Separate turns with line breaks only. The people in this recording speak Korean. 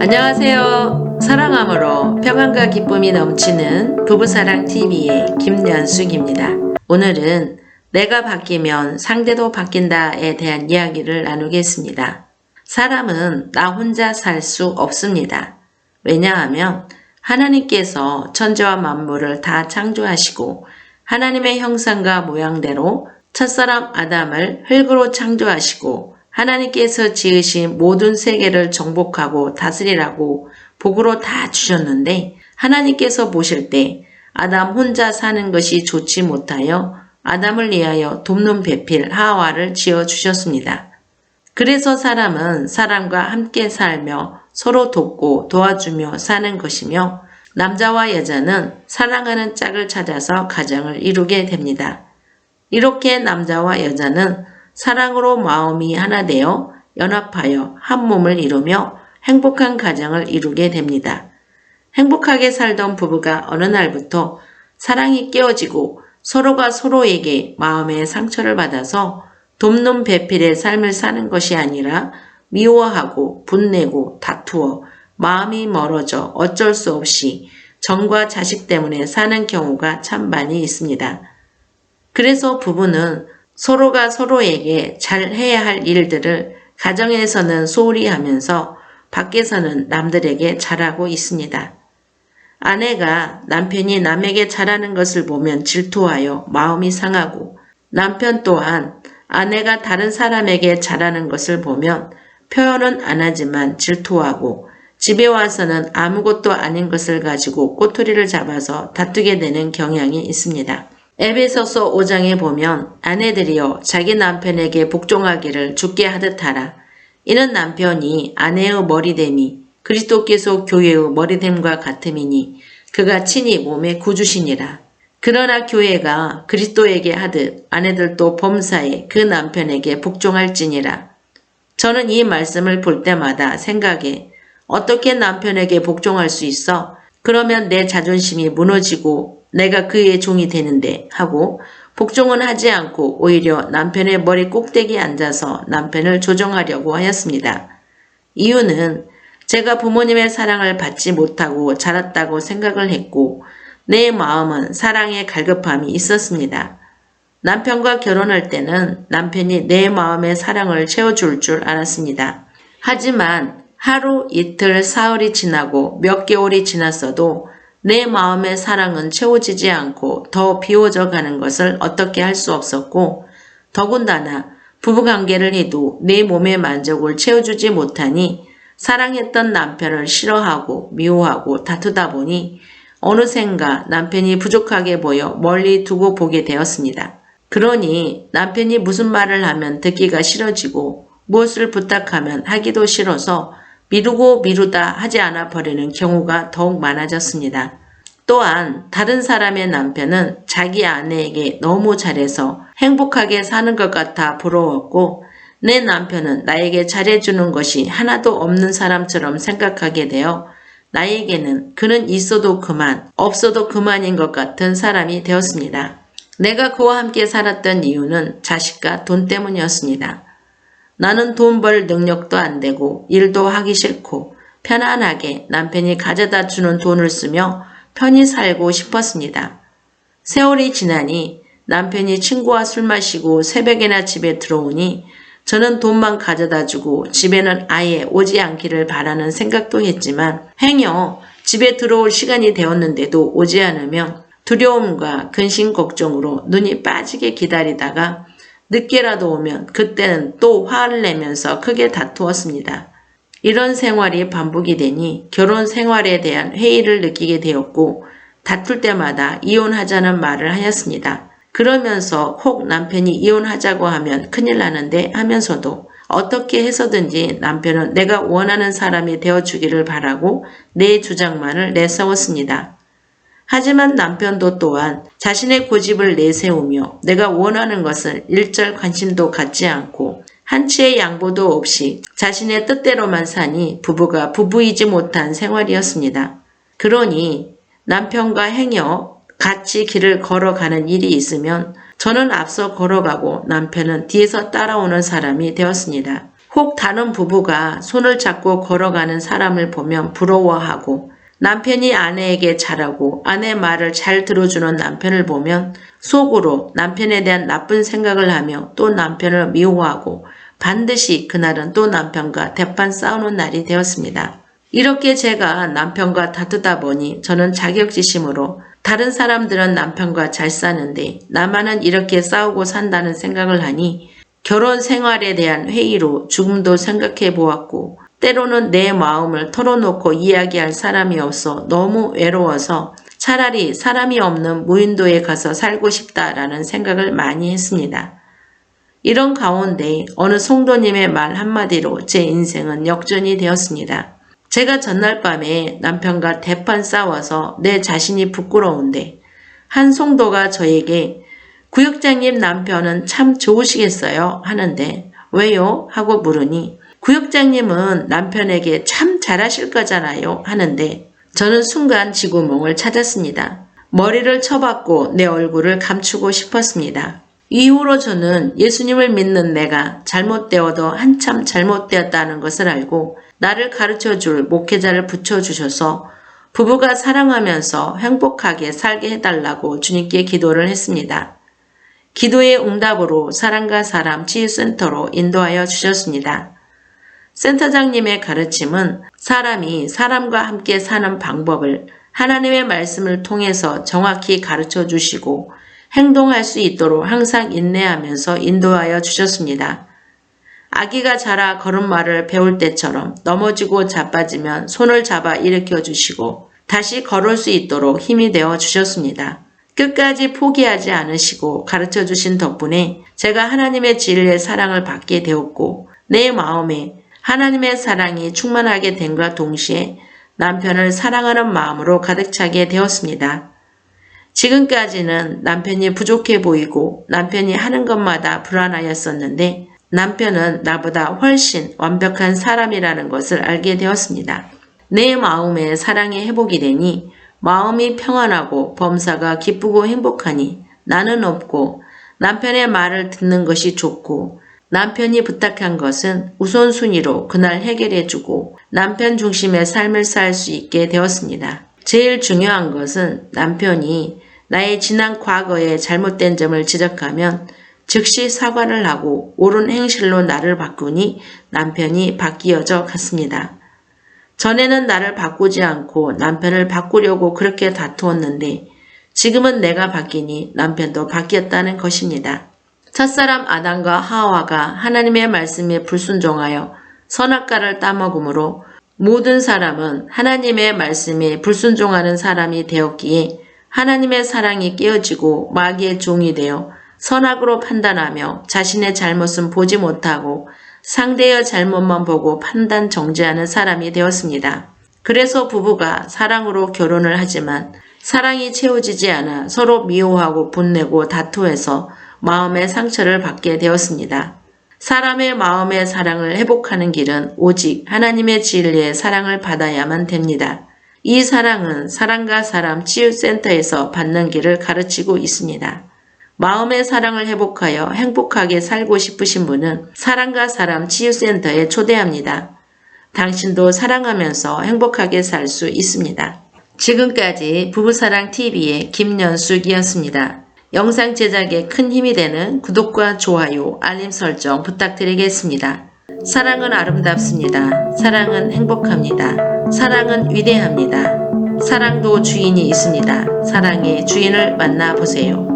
안녕하세요. 사랑함으로 평안과 기쁨이 넘치는 부부사랑TV의 김연숙입니다. 오늘은 내가 바뀌면 상대도 바뀐다에 대한 이야기를 나누겠습니다. 사람은 나 혼자 살 수 없습니다. 왜냐하면 하나님께서 천지와 만물을 다 창조하시고 하나님의 형상과 모양대로 첫사람 아담을 흙으로 창조하시고 하나님께서 지으신 모든 세계를 정복하고 다스리라고 복으로 다 주셨는데 하나님께서 보실 때 아담 혼자 사는 것이 좋지 못하여 아담을 위하여 돕는 배필 하와를 지어주셨습니다. 그래서 사람은 사람과 함께 살며 서로 돕고 도와주며 사는 것이며 남자와 여자는 사랑하는 짝을 찾아서 가정을 이루게 됩니다. 이렇게 남자와 여자는 사랑으로 마음이 하나 되어 연합하여 한 몸을 이루며 행복한 가정을 이루게 됩니다. 행복하게 살던 부부가 어느 날부터 사랑이 깨어지고 서로가 서로에게 마음의 상처를 받아서 돕는 배필의 삶을 사는 것이 아니라 미워하고 분내고 다투어 마음이 멀어져 어쩔 수 없이 정과 자식 때문에 사는 경우가 참 많이 있습니다. 그래서 부부는 서로가 서로에게 잘해야 할 일들을 가정에서는 소홀히 하면서 밖에서는 남들에게 잘하고 있습니다. 아내가 남편이 남에게 잘하는 것을 보면 질투하여 마음이 상하고 남편 또한 아내가 다른 사람에게 잘하는 것을 보면 표현은 안 하지만 질투하고 집에 와서는 아무것도 아닌 것을 가지고 꼬투리를 잡아서 다투게 되는 경향이 있습니다. 에베소서 5장에 보면 아내들이여 자기 남편에게 복종하기를 주께 하듯 하라. 이는 남편이 아내의 머리됨이 그리스도께서 교회의 머리됨과 같음이니 그가 친히 몸의 구주시니라. 그러나 교회가 그리스도에게 하듯 아내들도 범사에 그 남편에게 복종할지니라. 저는 이 말씀을 볼 때마다 생각해 어떻게 남편에게 복종할 수 있어? 그러면 내 자존심이 무너지고 내가 그의 종이 되는데 하고 복종은 하지 않고 오히려 남편의 머리 꼭대기에 앉아서 남편을 조종하려고 하였습니다. 이유는 제가 부모님의 사랑을 받지 못하고 자랐다고 생각을 했고 내 마음은 사랑에 갈급함이 있었습니다. 남편과 결혼할 때는 남편이 내 마음의 사랑을 채워줄 줄 알았습니다. 하지만 하루, 이틀, 사흘이 지나고 몇 개월이 지났어도 내 마음의 사랑은 채워지지 않고 더 비워져 가는 것을 어떻게 할 수 없었고 더군다나 부부관계를 해도 내 몸의 만족을 채워주지 못하니 사랑했던 남편을 싫어하고 미워하고 다투다 보니 어느샌가 남편이 부족하게 보여 멀리 두고 보게 되었습니다. 그러니 남편이 무슨 말을 하면 듣기가 싫어지고 무엇을 부탁하면 하기도 싫어서 미루고 미루다 하지 않아 버리는 경우가 더욱 많아졌습니다. 또한 다른 사람의 남편은 자기 아내에게 너무 잘해서 행복하게 사는 것 같아 부러웠고 내 남편은 나에게 잘해주는 것이 하나도 없는 사람처럼 생각하게 되어 나에게는 그는 있어도 그만, 없어도 그만인 것 같은 사람이 되었습니다. 내가 그와 함께 살았던 이유는 자식과 돈 때문이었습니다. 나는 돈 벌 능력도 안 되고 일도 하기 싫고 편안하게 남편이 가져다 주는 돈을 쓰며 편히 살고 싶었습니다. 세월이 지나니 남편이 친구와 술 마시고 새벽에나 집에 들어오니 저는 돈만 가져다 주고 집에는 아예 오지 않기를 바라는 생각도 했지만 행여 집에 들어올 시간이 되었는데도 오지 않으면 두려움과 근심 걱정으로 눈이 빠지게 기다리다가 늦게라도 오면 그때는 또 화를 내면서 크게 다투었습니다. 이런 생활이 반복이 되니 결혼 생활에 대한 회의를 느끼게 되었고 다툴 때마다 이혼하자는 말을 하였습니다. 그러면서 혹 남편이 이혼하자고 하면 큰일 나는데 하면서도 어떻게 해서든지 남편은 내가 원하는 사람이 되어주기를 바라고 내 주장만을 내세웠습니다. 하지만 남편도 또한 자신의 고집을 내세우며 내가 원하는 것을 일절 관심도 갖지 않고 한치의 양보도 없이 자신의 뜻대로만 사니 부부가 부부이지 못한 생활이었습니다. 그러니 남편과 행여 같이 길을 걸어가는 일이 있으면 저는 앞서 걸어가고 남편은 뒤에서 따라오는 사람이 되었습니다. 혹 다른 부부가 손을 잡고 걸어가는 사람을 보면 부러워하고 남편이 아내에게 잘하고 아내 말을 잘 들어주는 남편을 보면 속으로 남편에 대한 나쁜 생각을 하며 또 남편을 미워하고 반드시 그날은 또 남편과 대판 싸우는 날이 되었습니다. 이렇게 제가 남편과 다투다 보니 저는 자격지심으로 다른 사람들은 남편과 잘 사는데 나만은 이렇게 싸우고 산다는 생각을 하니 결혼 생활에 대한 회의로 죽음도 생각해 보았고 때로는 내 마음을 털어놓고 이야기할 사람이 없어 너무 외로워서 차라리 사람이 없는 무인도에 가서 살고 싶다라는 생각을 많이 했습니다. 이런 가운데 어느 성도님의 말 한마디로 제 인생은 역전이 되었습니다. 제가 전날 밤에 남편과 대판 싸워서 내 자신이 부끄러운데 한 성도가 저에게 구역장님 남편은 참 좋으시겠어요? 하는데 왜요? 하고 물으니 구역장님은 남편에게 참 잘하실 거잖아요? 하는데 저는 순간 지구멍을 찾았습니다. 머리를 쳐박고 내 얼굴을 감추고 싶었습니다. 이후로 저는 예수님을 믿는 내가 잘못되어도 한참 잘못되었다는 것을 알고 나를 가르쳐줄 목회자를 붙여주셔서 부부가 사랑하면서 행복하게 살게 해달라고 주님께 기도를 했습니다. 기도의 응답으로 사랑과 사람 치유센터로 인도하여 주셨습니다. 센터장님의 가르침은 사람이 사람과 함께 사는 방법을 하나님의 말씀을 통해서 정확히 가르쳐 주시고 행동할 수 있도록 항상 인내하면서 인도하여 주셨습니다. 아기가 자라 걸음마를 배울 때처럼 넘어지고 자빠지면 손을 잡아 일으켜 주시고 다시 걸을 수 있도록 힘이 되어 주셨습니다. 끝까지 포기하지 않으시고 가르쳐 주신 덕분에 제가 하나님의 진리의 사랑을 받게 되었고 내 마음에 하나님의 사랑이 충만하게 됨과 동시에 남편을 사랑하는 마음으로 가득 차게 되었습니다. 지금까지는 남편이 부족해 보이고 남편이 하는 것마다 불안하였었는데 남편은 나보다 훨씬 완벽한 사람이라는 것을 알게 되었습니다. 내 마음에 사랑이 회복이 되니 마음이 평안하고 범사가 기쁘고 행복하니 나는 없고 남편의 말을 듣는 것이 좋고 남편이 부탁한 것은 우선순위로 그날 해결해주고 남편 중심의 삶을 살 수 있게 되었습니다. 제일 중요한 것은 남편이 나의 지난 과거에 잘못된 점을 지적하면 즉시 사과를 하고 옳은 행실로 나를 바꾸니 남편이 바뀌어져 갔습니다. 전에는 나를 바꾸지 않고 남편을 바꾸려고 그렇게 다투었는데 지금은 내가 바뀌니 남편도 바뀌었다는 것입니다. 첫사람 아담과 하와가 하나님의 말씀에 불순종하여 선악과를 따먹으므로 모든 사람은 하나님의 말씀에 불순종하는 사람이 되었기에 하나님의 사랑이 깨어지고 마귀의 종이 되어 선악으로 판단하며 자신의 잘못은 보지 못하고 상대의 잘못만 보고 판단 정죄하는 사람이 되었습니다. 그래서 부부가 사랑으로 결혼을 하지만 사랑이 채워지지 않아 서로 미워하고 분내고 다투해서 마음의 상처를 받게 되었습니다. 사람의 마음의 사랑을 회복하는 길은 오직 하나님의 진리의 사랑을 받아야만 됩니다. 이 사랑은 사랑과 사람 치유센터에서 받는 길을 가르치고 있습니다. 마음의 사랑을 회복하여 행복하게 살고 싶으신 분은 사랑과 사람 치유센터에 초대합니다. 당신도 사랑하면서 행복하게 살 수 있습니다. 지금까지 부부사랑TV의 김연숙이었습니다. 영상 제작에 큰 힘이 되는 구독과 좋아요, 알림 설정 부탁드리겠습니다. 사랑은 아름답습니다. 사랑은 행복합니다. 사랑은 위대합니다. 사랑도 주인이 있습니다. 사랑의 주인을 만나보세요.